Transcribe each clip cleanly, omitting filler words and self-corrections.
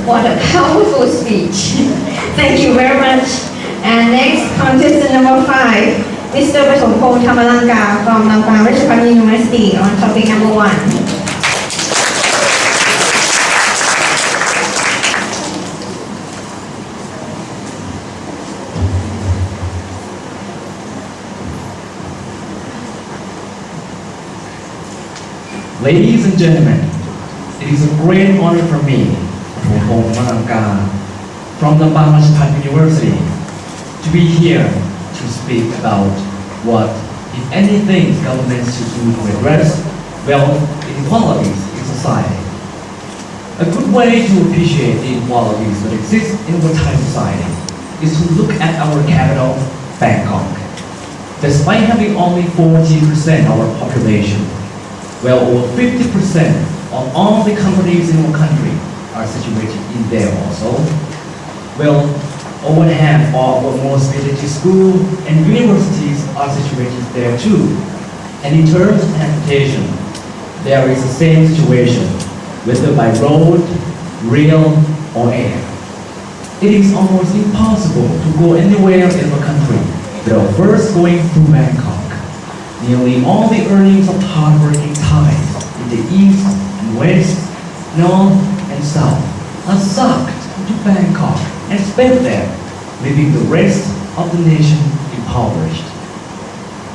What a powerful speech. Thank you very much. And next, contestant number 5, Mr. Pasompong Thamalanka from Lampang Ratchathani University on topic number 1. Ladies and gentlemen, it is a great honor for me, Pasompong Thamalanka, from Lampang Ratchathani University, to be here to speak about what, if anything, governments should do to address wealth inequalities in society. A good way to appreciate the inequalities that exist in our Thai society is to look at our capital, Bangkok. Despite having only 40% of our population, well over 50% of all the companies in our country are situated in there also. Well, over half of our most military schools and universities are situated there too. And in terms of transportation, there is the same situation, whether by road, rail, or air. It is almost impossible to go anywhere in our country without first going through Bangkok. Nearly all the earnings of hard-working Thais in the east and west, north and south are sucked into Bangkok and spent there, leaving the rest of the nation impoverished.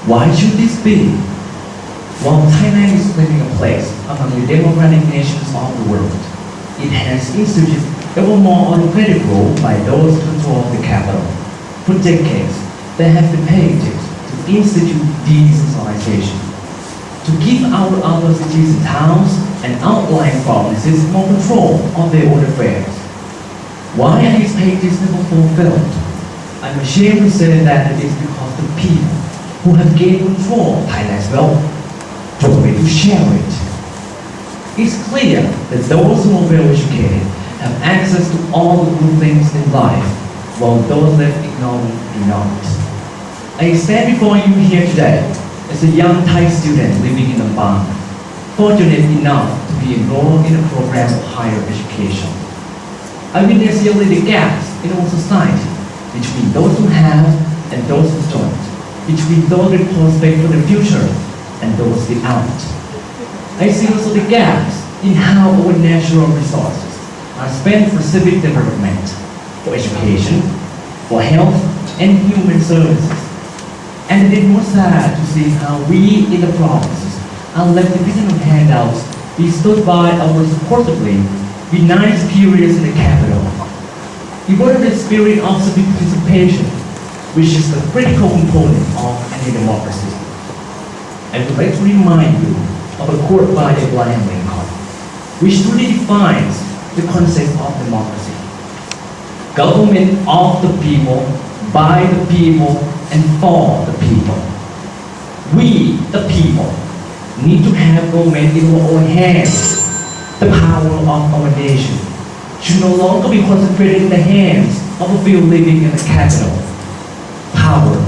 Why should this be? While Thailand is claiming a place among the democratic nations of the world, it has instituted ever more autocratic rule by those who control the capital. For decades, they have been paid to institute decentralization, to give our other cities and towns and outlying provinces more control of their own affairs. Why are these pages never fulfilled? I'm ashamed to say that it is because the people who have gained control of Thailand's wealth don't want to share it. It's clear that those who are well educated have access to all the good things in life, while those left ignorant do not. I stand before you here today as a young Thai student living in Lampang, fortunate enough to be enrolled in a program of higher education. I witness yearly the gaps in our society between those who have and those who don't, between those with prospect for the future and those without. I see also the gaps in how our natural resources are spent for civic development, for education, for health and human services. And it is more sad to see how we in the provinces are left dependent on handouts bestowed by our supposedly benign superiors in the capital. In order the spirit of civic participation, which is the critical component of any democracy. I would like to remind you of a quote by Abraham Lincoln, which truly defines the concept of democracy. Government of the people, by the people, and for the people. We, the people, need to have government in our own hands. The power of our nation should no longer be concentrated in the hands of a few living in the capital. Power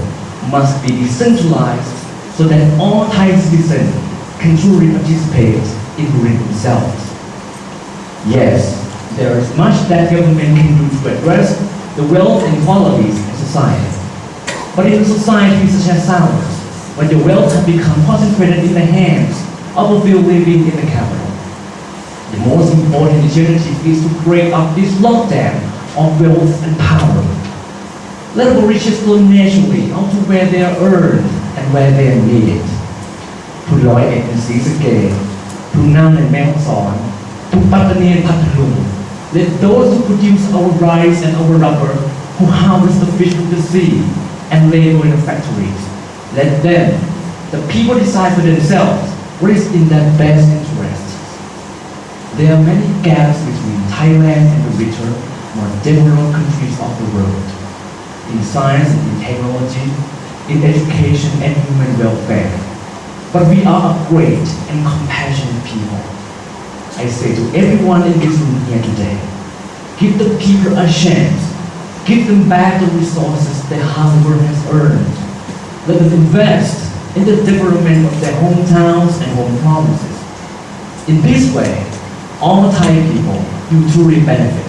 must be decentralized so that all Thai citizens can truly participate in ruling themselves. Yes, there is much that government can do to address the wealth inequalities in society. But in a society such as ours, where the wealth has become concentrated in the hands of a few living in the capital, the most important initiative is to break up this lockdown of wealth and power. Let our riches flow naturally out to where they are earned and where they are needed. To Loy Ek and Sisake, to Nam and Myeongson, to Pattani and Pathalung, let those who produce our rice and our rubber, who harvest the fish from the sea, and labor in the factories. Let them, the people, decide for themselves what is in their best interests. There are many gaps between Thailand and the richer, more developed countries of the world, in science and in technology, in education and human welfare. But we are a great and compassionate people. I say to everyone in this room here today, give the people a chance. Give them back the resources their hard work has earned. Let them invest in the development of their hometowns and home provinces. In this way, all Thai people will truly benefit.